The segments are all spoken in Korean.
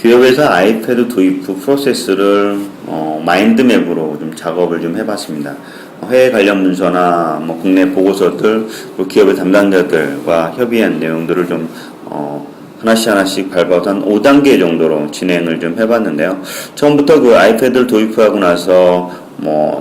기업에서 아이패드 도입 후 프로세스를 마인드맵으로 좀 작업을 좀 해봤습니다. 해외 관련 문서나 국내 보고서들, 그리고 기업의 담당자들과 협의한 내용들을 좀 하나씩 밟아서 한 5단계 정도로 진행을 좀 해봤는데요. 처음부터 그 아이패드를 도입하고 나서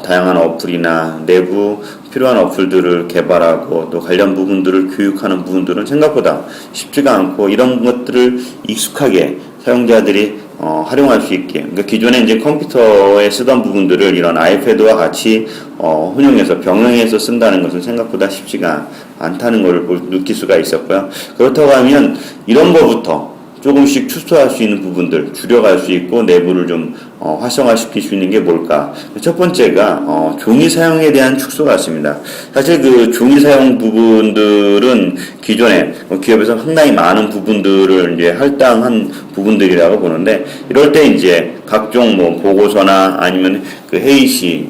다양한 어플이나 내부 필요한 어플들을 개발하고 또 관련 부분들을 교육하는 부분들은 생각보다 쉽지가 않고, 이런 것들을 익숙하게 사용자들이 활용할 수 있게, 그러니까 기존에 이제 컴퓨터에 쓰던 부분들을 이런 아이패드와 같이 혼용해서 병행해서 쓴다는 것은 생각보다 쉽지가 않다는 것을 느낄 수가 있었고요. 그렇다고 하면 이런 거부터 조금씩 축소할 수 있는 부분들 줄여갈 수 있고 내부를 좀 활성화시킬 수 있는 게 뭘까? 첫 번째가 종이 사용에 대한 축소 같습니다. 사실 그 종이 사용 부분들은 기존에 기업에서 상당히 많은 부분들을 이제 할당한 부분들이라고 보는데, 이럴 때 이제 각종 보고서나 아니면 그 회의시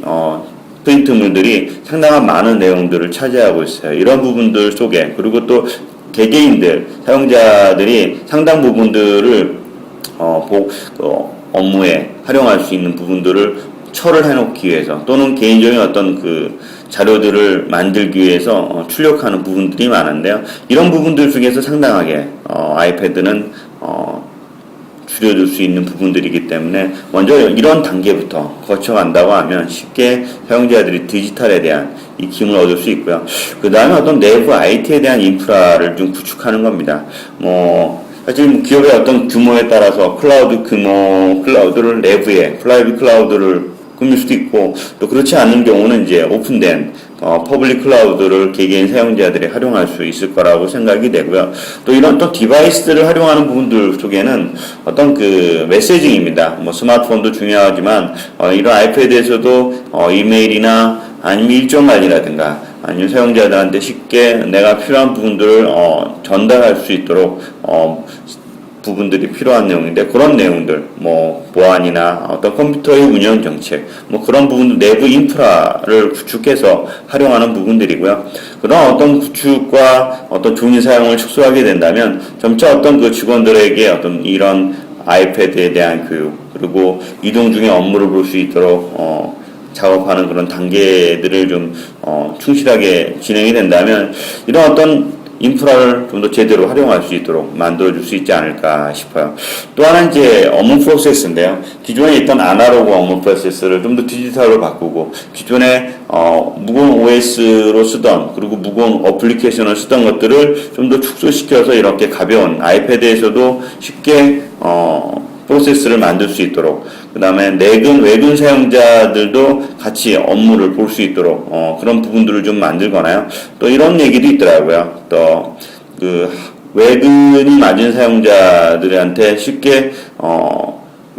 프린트물들이 상당한 많은 내용들을 차지하고 있어요. 이런 부분들 속에, 그리고 또 개개인들, 사용자들이 상당 부분들을 업무에 활용할 수 있는 부분들을 처리를 해놓기 위해서, 또는 개인적인 어떤 그 자료들을 만들기 위해서 출력하는 부분들이 많은데요. 이런 부분들 중에서 상당하게 아이패드는 줄여줄 수 있는 부분들이기 때문에 먼저 이런 단계부터 거쳐간다고 하면 쉽게 사용자들이 디지털에 대한 이 힘을 얻을 수 있고요. 그 다음에 어떤 내부 IT에 대한 인프라를 좀 구축하는 겁니다. 사실 기업의 어떤 규모에 따라서 클라우드를 내부에 프라이빗 클라우드를 꾸밀 수도 있고, 또 그렇지 않은 경우는 이제 오픈된 퍼블릭 클라우드를 개개인 사용자들이 활용할 수 있을 거라고 생각이 되고요. 또 이런 또 디바이스들을 활용하는 부분들 속에는 어떤 그 메시징입니다. 스마트폰도 중요하지만 이런 아이패드에서도 이메일이나 아니면 일정 관리라든가 아니면 사용자들한테 쉽게 내가 필요한 부분들을 전달할 수 있도록 부분들이 필요한 내용인데, 그런 내용들, 보안이나 어떤 컴퓨터의 운영 정책, 그런 부분들, 내부 인프라를 구축해서 활용하는 부분들이고요. 그런 어떤 구축과 어떤 종이 사용을 축소하게 된다면 점차 어떤 그 직원들에게 어떤 이런 아이패드에 대한 교육, 그리고 이동 중에 업무를 볼 수 있도록 작업하는 그런 단계들을 좀 충실하게 진행이 된다면 이런 어떤 인프라를 좀 더 제대로 활용할 수 있도록 만들어줄 수 있지 않을까 싶어요. 또 하나 이제 업무 프로세스인데요. 기존에 있던 아날로그 업무 프로세스를 좀 더 디지털로 바꾸고, 기존에 무거운 OS로 쓰던, 그리고 무거운 어플리케이션을 쓰던 것들을 좀 더 축소시켜서 이렇게 가벼운 아이패드에서도 쉽게 프로세스를 만들 수 있도록, 그 다음에 외근 사용자들도 같이 업무를 볼 수 있도록 그런 부분들을 좀 만들거나요. 또 이런 얘기도 있더라고요. 또 그 외근이 맞은 사용자들한테 쉽게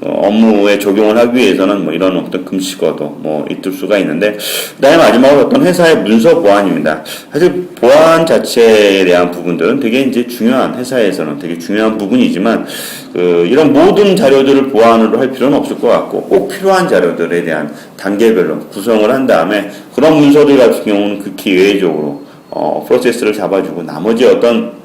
업무에 적용을 하기 위해서는 이런 어떤 금시거도 있을 수가 있는데, 그다음에 마지막으로 어떤 회사의 문서 보안입니다. 사실 보안 자체에 대한 부분들은 되게 이제 중요한, 회사에서는 되게 중요한 부분이지만 이런 모든 자료들을 보안으로 할 필요는 없을 것 같고, 꼭 필요한 자료들에 대한 단계별로 구성을 한 다음에 그런 문서들 같은 경우는 극히 예외적으로 프로세스를 잡아주고, 나머지 어떤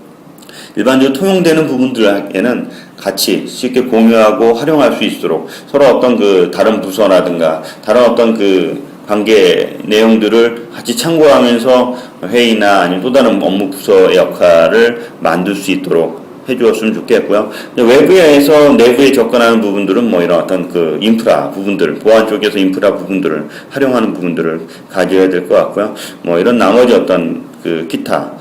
일반적으로 통용되는 부분들에는 같이 쉽게 공유하고 활용할 수 있도록 서로 어떤 그 다른 부서라든가 다른 어떤 그 관계 내용들을 같이 참고하면서 회의나 아니면 또 다른 업무 부서의 역할을 만들 수 있도록 해주었으면 좋겠고요. 외부에서 내부에 접근하는 부분들은 이런 어떤 그 인프라 부분들, 보안 쪽에서 인프라 부분들을 활용하는 부분들을 가져야 될 것 같고요. 이런 나머지 어떤 그 기타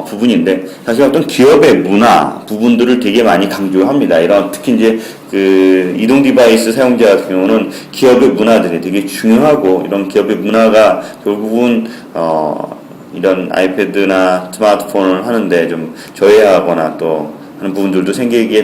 부분인데, 사실 어떤 기업의 문화 부분들을 되게 많이 강조합니다. 이런 특히 이제 그 이동 디바이스 사용자 같은 경우는 기업의 문화들이 되게 중요하고, 이런 기업의 문화가 결국은 이런 아이패드나 스마트폰을 하는데 좀 저해하거나 또 하는 부분들도 생기게